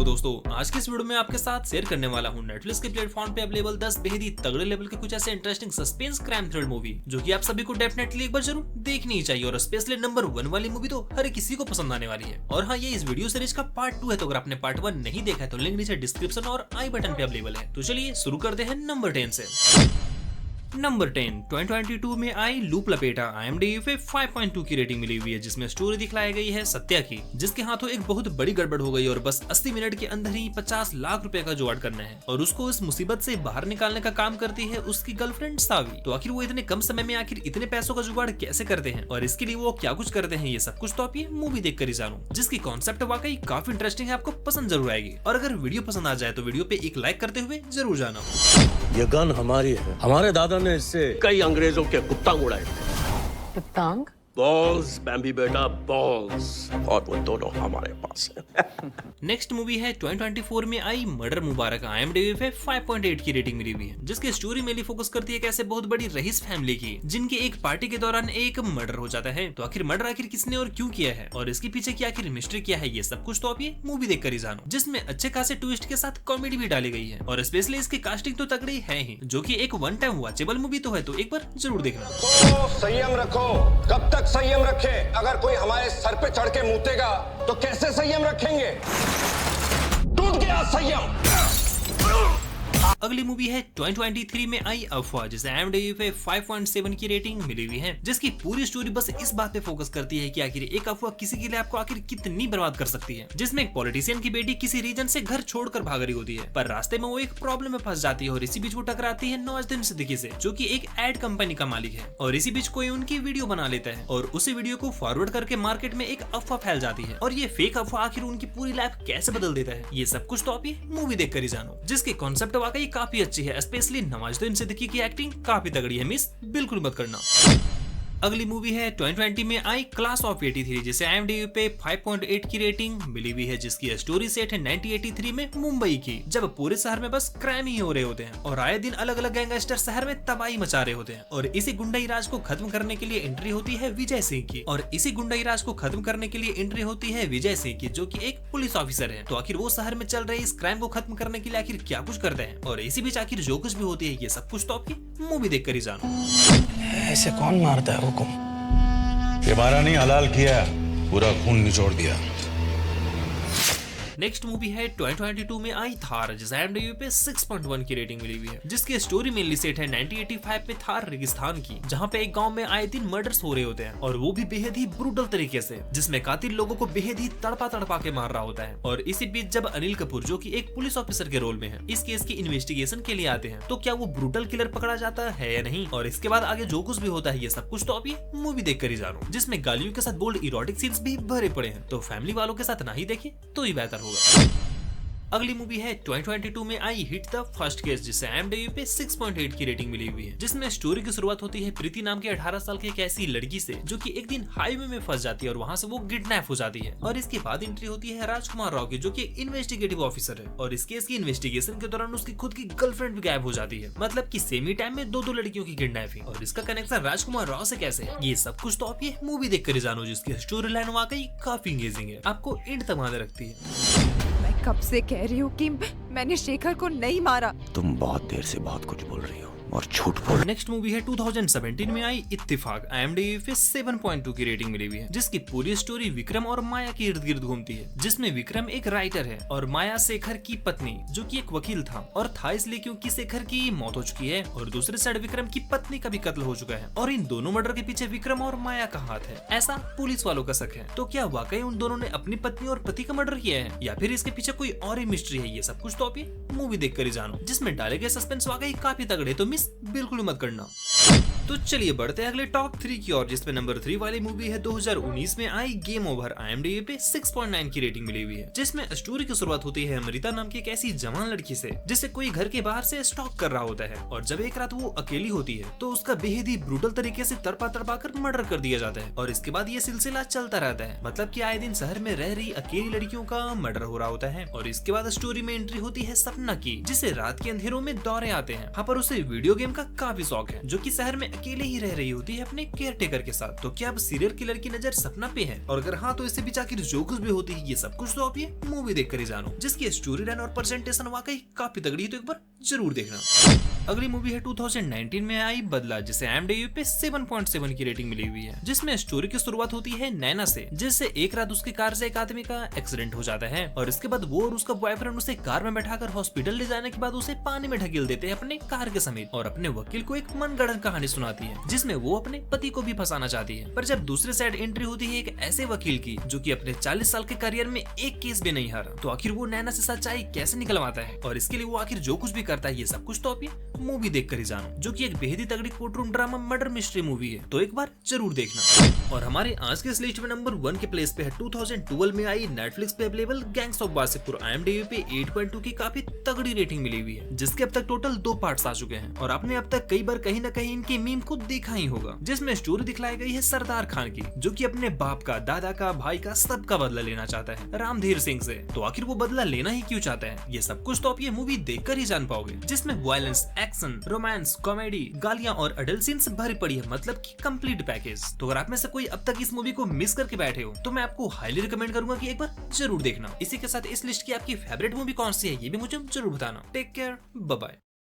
दोस्तों, आज की इस वीडियो में आपके साथ शेयर करने वाला हूँ नेटफ्लिक्स के प्लेटफॉर्म पे अवेलेबल 10 बेहद ही तगड़े लेवल के कुछ ऐसे interesting suspense crime thriller movie जो कि आप सभी को डेफिनेटली एक बार जरूर देखनी ही चाहिए। और स्पेशली नंबर 1 वाली मूवी तो हर किसी को पसंद आने वाली है। और हाँ, ये इस वीडियो सीरीज का पार्ट 2 है, तो अगर आपने पार्ट 1 नहीं देखा है तो लिंक नीचे डिस्क्रिप्शन और आई बटन पे अवेलेबल है। तो चलिए शुरू करते हैं नंबर 10 से। नंबर 10 2022 में आई लूप लपेटा IMDb पे 5.2 की रेटिंग मिली हुई है, जिसमें स्टोरी दिखलाई गई है सत्या की, जिसके हाथों एक बहुत बड़ी गड़बड़ हो गई और बस 80 मिनट के अंदर ही 50 लाख रुपए का जुगाड़ करना है और उसको इस मुसीबत से बाहर निकालने का काम करती है उसकी गर्लफ्रेंड सावी। तो आखिर वो इतने कम समय में आखिर इतने पैसों का जुगाड़ कैसे करते हैं और इसके लिए वो क्या कुछ करते हैं, ये सब कुछ तो आप ये मूवी देखकर ही जानो, जिसकी कॉन्सेप्ट वाकई काफी इंटरेस्टिंग है, आपको पसंद जरूर आएगी। और अगर वीडियो पसंद आ जाए तो वीडियो पे एक लाइक करते हुए जरूर जाना। ये गन हमारी है, हमारे दादा ने इससे कई अंग्रेजों के कुत्ता उड़ाए थे। पतंग? बॉल्स बैम्बी बेटा, बॉल्स, और वो दोनों हमारे पास है। नेक्स्ट मूवी है 2024 में आई मर्डर मुबारक IMDb पे 5.8 की रेटिंग मिली हुई है, जिसकी स्टोरी मेनली फोकस करती है एक ऐसे बहुत बड़ी रईस फैमिली की जिनकी एक पार्टी के दौरान एक मर्डर हो जाता है। तो आखिर मर्डर आखिर किसने और क्यों किया है और इसके पीछे की आखिर मिस्ट्री क्या है, ये सब कुछ तो आप ये मूवी देखकर ही जानो, जिसमें अच्छे खासे ट्विस्ट के साथ कॉमेडी भी डाली गई है और स्पेशली इसकी कास्टिंग तो तगड़ी है ही, जो की एक वन टाइम वॉचेबल मूवी तो है, तो एक बार जरूर देखना। तो संयम रखो, कब तक संयम रखे? अगर कोई हमारे सर पे चढ़ के मूतेगा तो कैसे संयम रखेंगे? टूट गया संयम। अगली मूवी है 2023 में आई अफवाह, जिसे IMDb पे 5.7 की रेटिंग मिली हुई है, जिसकी पूरी स्टोरी बस इस बात पे फोकस करती है कि आखिर एक अफवाह किसी के लिए आपको आखिर कितनी बर्बाद कर सकती है। जिसमें एक पॉलिटिशियन की बेटी किसी रीजन से घर छोड़कर भाग रही होती है, पर रास्ते में वो एक प्रॉब्लम में फंस जाती है और इसी बीच वो टकराती है नवाजुद्दीन सिद्दीकी से, जो की एक एड कंपनी का मालिक है। और इसी बीच कोई उनकी वीडियो बना लेता है और उसी वीडियो को फॉरवर्ड करके मार्केट में एक अफवाह फैल जाती है और ये फेक अफवाह आखिर उनकी पूरी लाइफ कैसे बदल देता है, ये सब कुछ तो आप ये मूवी देखकर ही जानो, जिसकी कॉन्सेप्ट वाकई काफी अच्छी है। स्पेशली नवाजुद्दीन सिद्दीकी की एक्टिंग काफी तगड़ी है, मिस बिल्कुल मत करना। अगली मूवी है 2020 में आई क्लास ऑफ 83, जिसे IMDb पे 5.8 की रेटिंग मिली हुई है, जिसकी स्टोरी सेट है 1983 में मुंबई की, जब पूरे शहर में बस क्राइम ही हो रहे होते हैं और आए दिन अलग अलग गैंगस्टर शहर में तबाही मचा रहे होते हैं। और इसी गुंडाई राज को खत्म करने के लिए एंट्री होती है विजय सिंह की, और इसी गुंडाई राज को खत्म करने के लिए एंट्री होती है विजय सिंह की, जो की एक पुलिस ऑफिसर है। तो आखिर वो शहर में चल रहे इस क्राइम को खत्म करने के लिए आखिर क्या कुछ करते हैं और इसी बीच आखिर जो कुछ भी होती है, ये सब कुछ तो आपकी मूवी देखकर ही जानो। ऐसे कौन मारता है हुकुम? ये मारा नहीं, हलाल किया, पूरा खून निचोड़ दिया। नेक्स्ट मूवी है 2022 में आई थार, जिसे IMDb पे 6.1 की रेटिंग मिली हुई है, जिसकी स्टोरी मेनली सेट है 1985 में थार रेगिस्तान की, जहां पे एक गांव में आए दिन मर्डर्स हो रहे होते हैं और वो भी बेहद ही ब्रूटल तरीके से, जिसमें कातिल लोगों को बेहद ही तड़पा तड़पा के मार रहा होता है। और इसी बीच जब अनिल कपूर, जो कि एक पुलिस ऑफिसर के रोल में है, इस केस की इन्वेस्टिगेशन के लिए आते हैं, तो क्या वो ब्रूटल किलर पकड़ा जाता है या नहीं, और इसके बाद आगे जो कुछ भी होता है, ये सब कुछ तो आप ये मूवी देखकर ही जानो, जिसमें गालियों के साथ बोल्ड इरोटिक सीन्स भी भरे पड़े हैं, तो फैमिली वालों के साथ ना ही देखें तो ही बेहतर होगा। अगली मूवी है 2022 में I hit the first case, जिसे IMDb पे 6.8 की रेटिंग मिली हुई है, जिसमें स्टोरी की शुरुआत होती है प्रीति नाम की 18 साल की एक ऐसी लड़की से, जो कि एक दिन हाईवे में फंस जाती है और वहां से वो किडनैप हो जाती है। और इसके बाद एंट्री होती है राजकुमार राव की, जो कि इन्वेस्टिगेटिव ऑफिसर है, और इस केस की इन्वेस्टिगेशन के दौरान उसकी खुद की गर्लफ्रेंड भी गायब हो जाती है, मतलब की सेम ही टाइम में दो लड़कियों की किडनैपिंग, और इसका कनेक्शन राजकुमार राव से कैसे है, ये सब कुछ तो आप ये मूवी देखकर ही जानो, जिसकी स्टोरी लाइन वाकई काफी एंगेजिंग है, आपको एंड तक बांधे रखती है। कब से कह रही हूँ कि मैंने शेखर को नहीं मारा। तुम बहुत देर से बहुत कुछ बोल रही हो और झूठ बोल। नेक्स्ट मूवी है 2017 में आई इत्तेफाक, IMDb पे 7.2 की रेटिंग मिली हुई है, जिसकी पूरी स्टोरी विक्रम और माया के इर्द गिर्द घूमती है, जिसमें विक्रम एक राइटर है और माया शेखर की पत्नी, जो कि एक वकील था, और था इसलिए क्योंकि शेखर की मौत हो चुकी है और दूसरे साइड विक्रम की पत्नी का भी कत्ल हो चुका है, और इन दोनों मर्डर के पीछे विक्रम और माया का हाथ है, ऐसा पुलिस वालों का शक है। तो क्या वाकई उन दोनों ने अपनी पत्नी और पति का मर्डर किया है या फिर इसके पीछे कोई और ही मिस्ट्री है, ये सब कुछ तो आप ये मूवी देखकर ही जानो, जिसमें डाले गए सस्पेंस वाकई काफी तगड़े, तो मिस बिल्कुल मत करना। तो चलिए बढ़ते हैं अगले टॉप 3 की ओर, जिसमें नंबर 3 वाली मूवी है 2019 में आई गेम ओवर, IMDb पे 6.9 की रेटिंग मिली हुई है, जिसमें स्टोरी की शुरुआत होती है अमृता नाम की एक ऐसी जवान लड़की से, जिसे कोई घर के बाहर से स्टॉक कर रहा होता है, और जब एक रात वो अकेली होती है तो उसका बेहद ही ब्रूटल तरीके से तड़पा तड़पा कर मर्डर कर दिया जाता है, और इसके बाद ये सिलसिला चलता रहता है, मतलब कि आए दिन शहर में रह रही अकेली लड़कियों का मर्डर हो रहा होता है। और इसके बाद स्टोरी में एंट्री होती है सपना की, जिसे रात के अंधेरों में दौरे आते हैं, हाँ पर उसे वीडियो गेम का काफी शौक है, जो कि शहर में अकेले ही रह रही होती है अपने केयरटेकर के साथ। तो क्या अब सीरियल किलर की नजर सपना पे है, और अगर हाँ तो इससे बीच आखिर जो कुछ भी होती है ये सब कुछ तो आप ये मूवी देख कर ही जानो, जिसकी स्टोरी लाइन और प्रेजेंटेशन वाकई काफी तगड़ी है, तो एक बार जरूर देखना। अगली मूवी है 2019 में आई बदला, जिसे IMDb पे 7.7 की रेटिंग मिली हुई है, जिसमें स्टोरी की शुरुआत होती है नैना से, जिससे एक रात उसकी कार से एक आदमी का एक्सीडेंट हो जाता है और इसके बाद वो और उसका बॉयफ्रेंड उसे कार में बैठाकर हॉस्पिटल ले जाने के बाद उसे पानी में ढकेल देते हैं अपने कार के समेत, और अपने वकील को एक मनगढ़ंत कहानी सुनाती है जिसमें वो अपने पति को भी फंसाना चाहती है। पर जब दूसरे साइड एंट्री होती है एक ऐसे वकील की जो कि अपने 40 साल के करियर में एक केस भी नहीं हारा, तो आखिर वो नैना से सच्चाई कैसे निकलवाता है और इसके लिए वो आखिर जो कुछ भी करता है ये सब कुछ तो आप ये मूवी देख कर ही जानो, जो कि एक बेहद ही तगड़ी courtroom drama murder mystery movie है, तो एक बार जरूर देखना। और हमारे आज के इस लिस्ट में नंबर 1 के प्लेस पे है 2012 में आई नेटफ्लिक्स पे available gangs of Wasseypur. IMDb पे 8.2 की काफी तगड़ी रेटिंग मिली हुई है, जिसके अब तक टोटल 2 पार्ट्स आ चुके हैं और आपने अब तक कई बार कहीं न कहीं इनके मीम को देखा ही होगा, जिसमें स्टोरी दिखलाई गई है सरदार खान की, जो कि अपने बाप का, दादा का, भाई का सबका बदला लेना चाहता है रामधीर सिंह से। तो आखिर वो बदला लेना ही क्यों चाहता है, ये सब कुछ तो आप ये मूवी देखकर ही जान पाओगे, जिसमें वायलेंस, एक्शन, रोमांस, कॉमेडी, गालियां और अडल्ट सीन्स भरी पड़ी है, मतलब कि कंप्लीट पैकेज। तो अगर आप में से कोई अब तक इस मूवी को मिस करके बैठे हो तो मैं आपको हाईली रिकमेंड करूंगा कि एक बार जरूर देखना। इसी के साथ इस लिस्ट की आपकी फेवरेट मूवी कौन सी है ये भी मुझे जरूर बताना। Take care, bye bye.